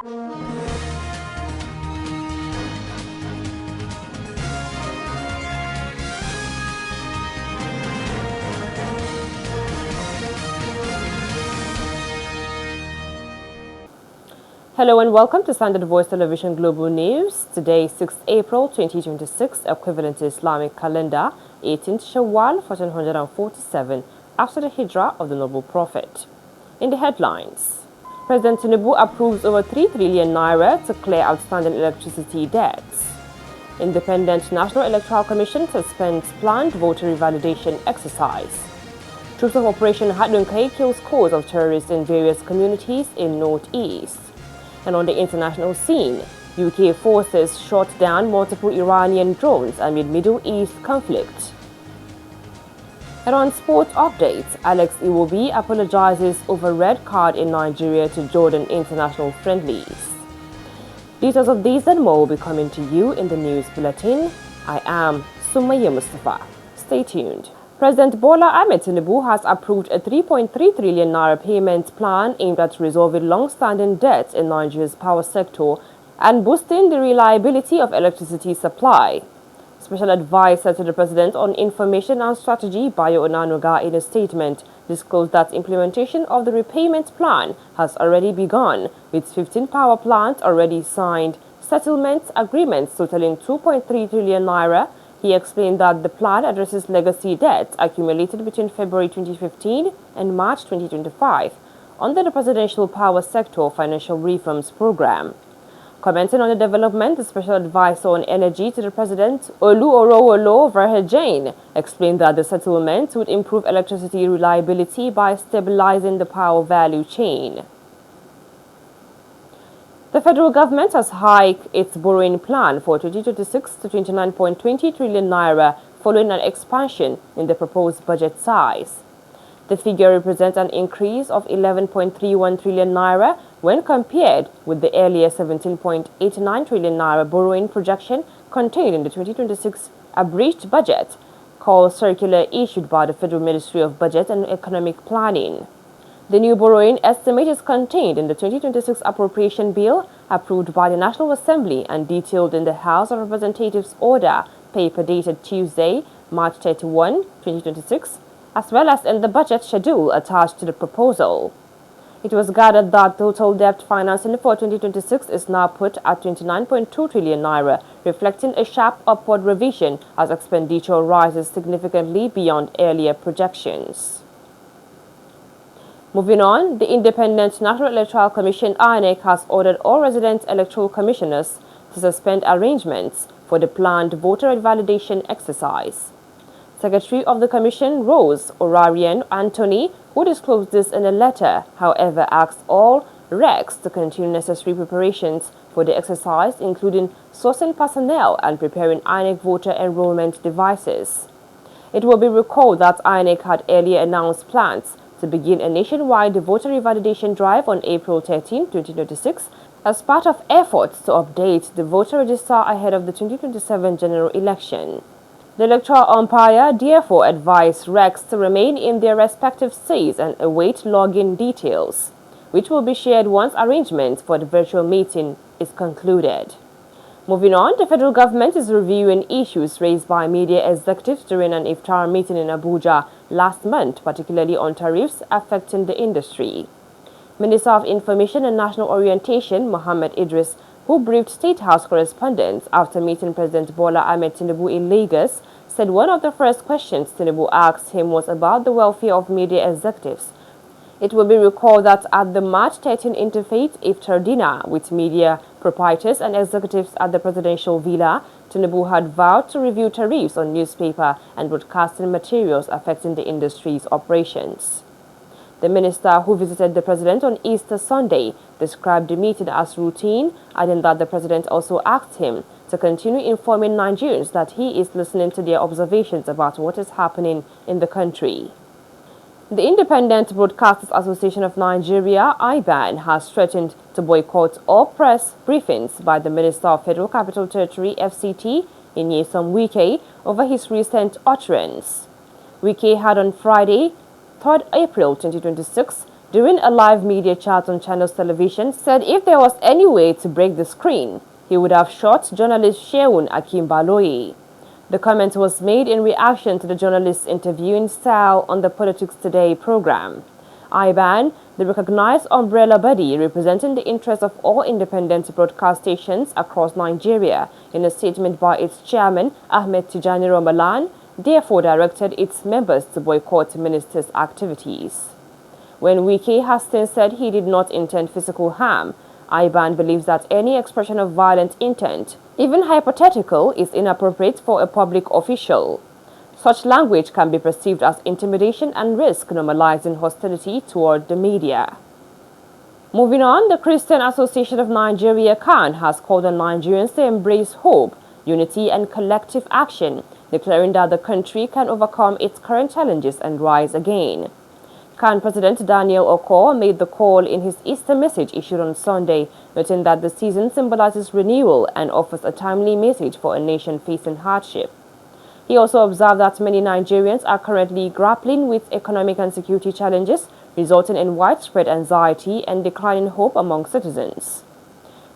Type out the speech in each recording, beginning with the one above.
Hello and welcome to Standard Voice Television Global News. Today, 6th April 2026, equivalent to Islamic calendar, 18th Shawwal 1447, after the Hijrah of the Noble Prophet. In the headlines, President Tinubu approves over 3 trillion naira to clear outstanding electricity debts. Independent National Electoral Commission suspends planned voter revalidation exercise. Troops of Operation Hadunkai kills scores of terrorists in various communities in Northeast. And on the international scene, UK forces shot down multiple Iranian drones amid Middle East conflict. And on sports updates, Alex Iwobi apologizes over red card in Nigeria to Jordan international friendlies. Details of these and more will be coming to you in the news bulletin. I am Sumaya Mustafa. Stay tuned. President Bola Ahmed Tinubu has approved a 3.3 trillion naira payment plan aimed at resolving long-standing debts in Nigeria's power sector and boosting the reliability of electricity supply. Special advisor to the President on Information and Strategy, Bayo Onanuga, in a statement, disclosed that implementation of the repayment plan has already begun, with 15 power plants already signed settlement agreements totaling 2.3 trillion naira. He explained that the plan addresses legacy debts accumulated between February 2015 and March 2025 under the Presidential Power Sector Financial Reforms Program. Commenting on the development, the Special Advisor on Energy to the President, Oluorowolo Verhejen, explained that the settlement would improve electricity reliability by stabilizing the power value chain. The federal government has hiked its borrowing plan for 2026 to 29.20 trillion naira following an expansion in the proposed budget size. The figure represents an increase of 11.31 trillion naira when compared with the earlier 17.89 trillion naira borrowing projection contained in the 2026 abridged budget, called circular issued by the Federal Ministry of Budget and Economic Planning. The new borrowing estimate is contained in the 2026 appropriation bill approved by the National Assembly and detailed in the House of Representatives Order paper dated Tuesday, March 31, 2026, as well as in the budget schedule attached to the proposal. It was gathered that total debt financing for 2026 is now put at 29.2 trillion naira, reflecting a sharp upward revision as expenditure rises significantly beyond earlier projections. Moving on, the Independent National Electoral Commission INEC has ordered all resident electoral commissioners to suspend arrangements for the planned voter validation exercise. Secretary of the Commission, Rose Orarian Anthony, who disclosed this in a letter, however, asked all RECs to continue necessary preparations for the exercise, including sourcing personnel and preparing INEC voter enrollment devices. It will be recalled that INEC had earlier announced plans to begin a nationwide voter revalidation drive on April 13, 2026, as part of efforts to update the voter register ahead of the 2027 general election. The electoral umpire therefore advised RECs to remain in their respective states and await login details, which will be shared once arrangements for the virtual meeting is concluded. Moving on, the federal government is reviewing issues raised by media executives during an iftar meeting in Abuja last month, particularly on tariffs affecting the industry. Minister of Information and National Orientation, Mohammed Idris, who briefed State House correspondents after meeting President Bola Ahmed Tinubu in Lagos, said one of the first questions Tinubu asked him was about the welfare of media executives. It will be recalled that at the March 13 Interfaith Iftar dinner with media proprietors and executives at the presidential villa, Tinubu had vowed to review tariffs on newspaper and broadcasting materials affecting the industry's operations. The minister, who visited the president on Easter Sunday, described the meeting as routine, adding that the president also asked him to continue informing Nigerians that he is listening to their observations about what is happening in the country. The Independent Broadcasters Association of Nigeria, IBAN, has threatened to boycott all press briefings by the Minister of Federal Capital Territory, FCT, Nyesom Wike, over his recent utterance. Wike had on Friday, 3rd April 2026, during a live media chat on Channels Television, said if there was any way to break the screen, he would have shot journalist Sheun Akimbaloye. The comment was made in reaction to the journalist's interviewing style on the Politics Today program. IBAN, the recognized umbrella body representing the interests of all independent broadcast stations across Nigeria, in a statement by its chairman, Ahmed Tijani Ramalan, therefore directed its members to boycott ministers' activities. When Wike has since said he did not intend physical harm, IBAN believes that any expression of violent intent, even hypothetical, is inappropriate for a public official. Such language can be perceived as intimidation and risk normalizing hostility toward the media. Moving on, the Christian Association of Nigeria (CAN) has called on Nigerians to embrace hope, unity and collective action, declaring that the country can overcome its current challenges and rise again. CAN President Daniel Okor made the call in his Easter message issued on Sunday, noting that the season symbolizes renewal and offers a timely message for a nation facing hardship. He also observed that many Nigerians are currently grappling with economic and security challenges, resulting in widespread anxiety and declining hope among citizens.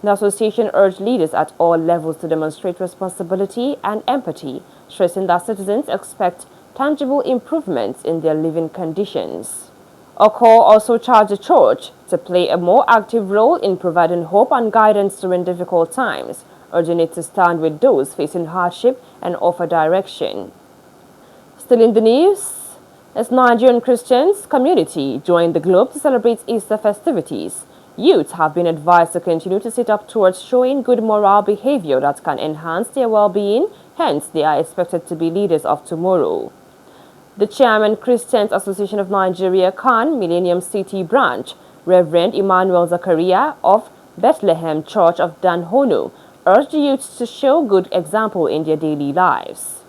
The association urged leaders at all levels to demonstrate responsibility and empathy, stressing that citizens expect tangible improvements in their living conditions. Okor also charged the church to play a more active role in providing hope and guidance during difficult times, urging it to stand with those facing hardship and offer direction. Still in the news, as Nigerian Christians community joined the globe to celebrate Easter festivities, youth have been advised to continue to sit up towards showing good moral behavior that can enhance their well-being, hence they are expected to be leaders of tomorrow. The chairman, Christians Association of Nigeria (CAN) Millennium City Branch, Reverend Emmanuel Zakaria of Bethlehem Church of Danhono, urged the youth to show good example in their daily lives.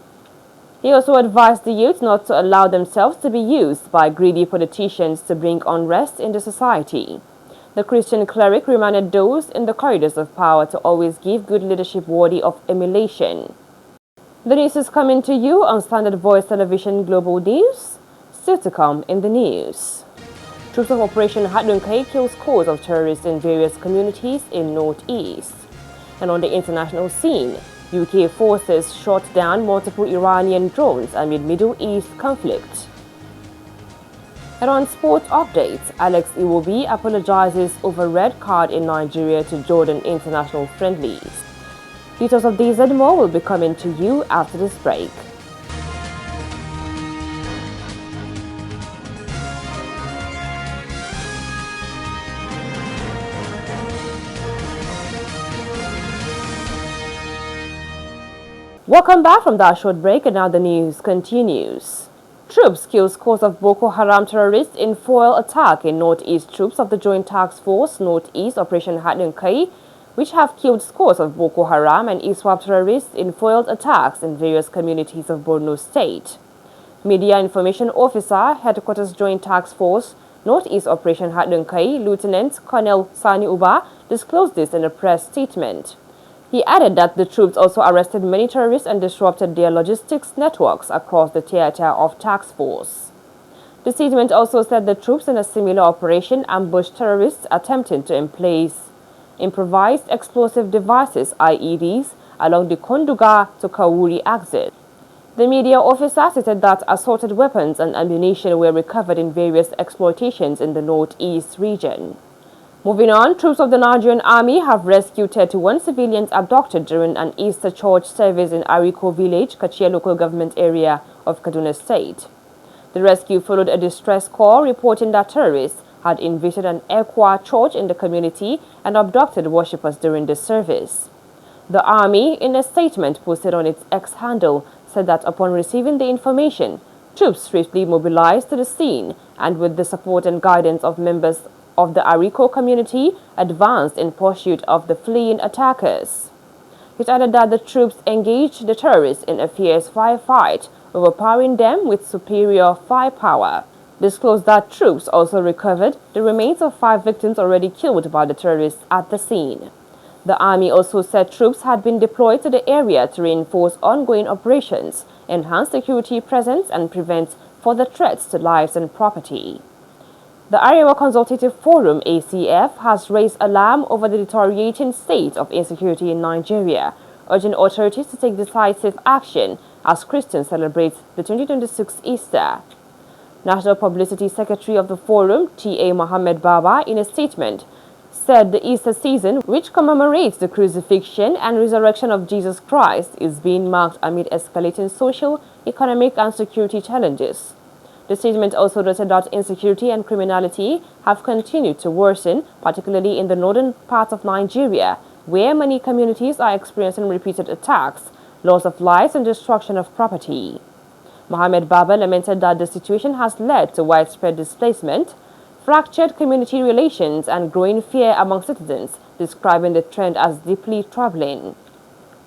He also advised the youth not to allow themselves to be used by greedy politicians to bring unrest in the society. The Christian cleric reminded those in the corridors of power to always give good leadership worthy of emulation. The news is coming to you on Standard Voice Television Global News. Still to come in the news. Troops of Operation Hadunkai kill scores of terrorists in various communities in Northeast. And on the international scene, UK forces shot down multiple Iranian drones amid Middle East conflict. And on sports updates, Alex Iwobi apologizes over red card in Nigeria to Jordan international friendlies. Details of these and more will be coming to you after this break. Welcome back from that short break, and now the news continues. Troops kill scores of Boko Haram terrorists in foil attack in Northeast. Troops of the Joint Task Force Northeast Operation Hadunkai, which have killed scores of Boko Haram and ISWAP terrorists in foiled attacks in various communities of Borno State. Media Information Officer, Headquarters Joint Task Force Northeast Operation Hadunkai, Lieutenant Colonel Sani Uba, disclosed this in a press statement. He added that the troops also arrested many terrorists and disrupted their logistics networks across the theater of task force. The statement also said the troops in a similar operation ambushed terrorists attempting to emplace improvised explosive devices, IEDs, along the Konduga to Kawuri exit. The media officer stated that assorted weapons and ammunition were recovered in various exploitations in the Northeast region. Moving on, troops of the Nigerian Army have rescued 31 civilians abducted during an Easter church service in Ariko village, Kachia local government area of Kaduna State. The rescue followed a distress call reporting that terrorists had invaded an Ekwa church in the community and abducted worshippers during the service. The Army, in a statement posted on its X handle, said that upon receiving the information, troops swiftly mobilized to the scene and with the support and guidance of members of the Ariko community, advanced in pursuit of the fleeing attackers. It added that the troops engaged the terrorists in a fierce firefight, overpowering them with superior firepower. Disclosed that troops also recovered the remains of 5 victims already killed by the terrorists at the scene. The Army also said troops had been deployed to the area to reinforce ongoing operations, enhance security presence, and prevent further threats to lives and property. The Arewa Consultative Forum (ACF) has raised alarm over the deteriorating state of insecurity in Nigeria, urging authorities to take decisive action as Christians celebrate the 2026 Easter. National Publicity Secretary of the Forum, T.A. Mohammed Baba, in a statement, said the Easter season, which commemorates the crucifixion and resurrection of Jesus Christ, is being marked amid escalating social, economic, and security challenges. The statement also noted that insecurity and criminality have continued to worsen, particularly in the northern part of Nigeria, where many communities are experiencing repeated attacks, loss of lives, and destruction of property. Mohammed Baba lamented that the situation has led to widespread displacement, fractured community relations, and growing fear among citizens, describing the trend as deeply troubling.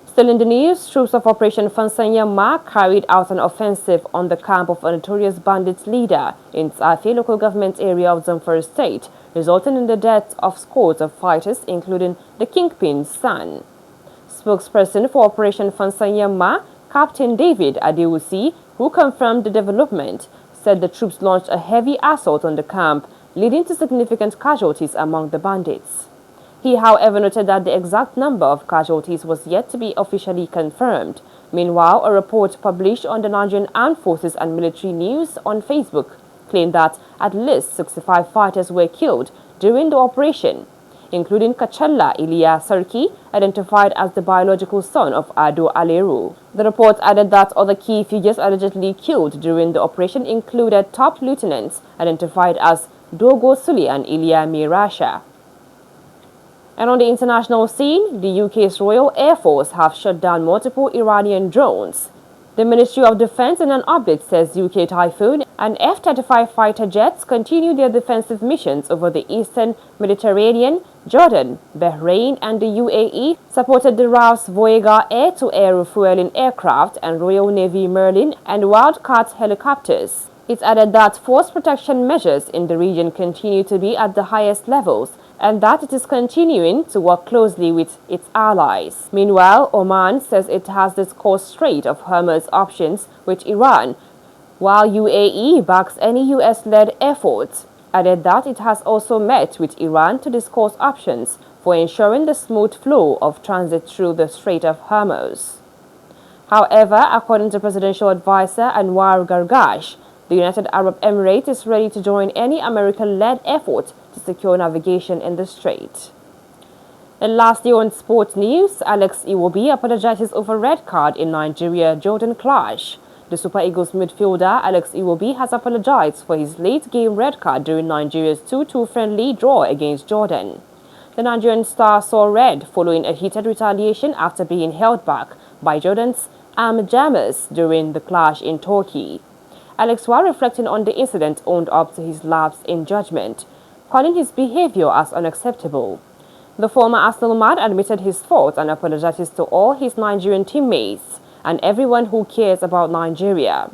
Still in the news, troops of Operation Fansanyama carried out an offensive on the camp of a notorious bandits leader in Svtv local government area of Zamfara state, resulting in the death of scores of fighters, including the kingpin's son. Spokesperson for Operation Fansanyama, Captain David Adewusi, who confirmed the development, said the troops launched a heavy assault on the camp, leading to significant casualties among the bandits. He, however, noted that the exact number of casualties was yet to be officially confirmed. Meanwhile, a report published on the Nigerian Armed Forces and Military News on Facebook claimed that at least 65 fighters were killed during the operation, including Kachalla Iliya Sarki, identified as the biological son of Ado Aleru. The report added that other key figures allegedly killed during the operation included top lieutenants identified as Dogo Suli and Iliya Mirasha. And on the international scene, the UK's Royal Air Force have shot down multiple Iranian drones. The Ministry of Defense in an update says UK Typhoon and F-35 fighter jets continue their defensive missions over the eastern Mediterranean. Jordan, Bahrain, and the UAE supported the RAF's Voyager air-to-air refueling aircraft and Royal Navy Merlin and Wildcat helicopters. It added that force protection measures in the region continue to be at the highest levels and that it is continuing to work closely with its allies. Meanwhile, Oman says it has discussed Strait of Hormuz options with Iran, while UAE backs any US-led efforts, added that it has also met with Iran to discuss options for ensuring the smooth flow of transit through the Strait of Hormuz. However, according to Presidential Advisor Anwar Gargash, the United Arab Emirates is ready to join any American-led effort to secure navigation in the strait. And lastly, on sports news, Alex Iwobi apologizes over red card in Nigeria-Jordan clash. The Super Eagles midfielder Alex Iwobi has apologized for his late-game red card during Nigeria's 2-2 friendly draw against Jordan. The Nigerian star saw red following a heated retaliation after being held back by Jordan's jammers during the clash in Turkey. Alex, while reflecting on the incident, owned up to his lapse in judgment, calling his behavior as unacceptable. The former Arsenal man admitted his fault and apologizes to all his Nigerian teammates and everyone who cares about Nigeria.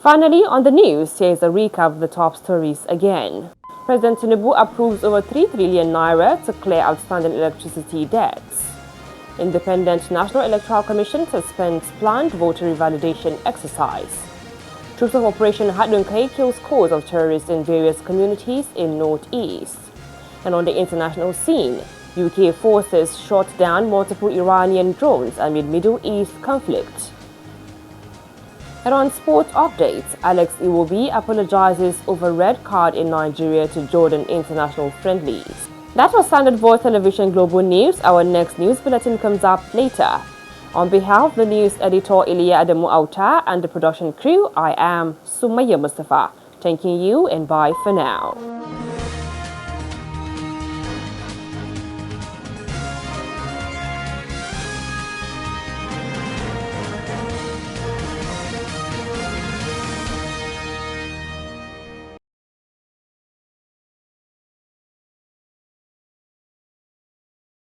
Finally, on the news, here's a recap of the top stories again. President Tinubu approves over 3 trillion naira to clear outstanding electricity debts. Independent National Electoral Commission suspends planned voter revalidation exercise. Troops of Operation Hadunkai kill scores of terrorists in various communities in Northeast. And on the international scene, UK forces shot down multiple Iranian drones amid Middle East conflict. And on sports updates, Alex Iwobi apologizes over red card in Nigeria to Jordan international friendlies. That was Standard Voice Television Global News. Our next news bulletin comes up later. On behalf of the news editor Iliya Adamu Auta and the production crew, I am Sumaya Mustafa. Thanking you and bye for now.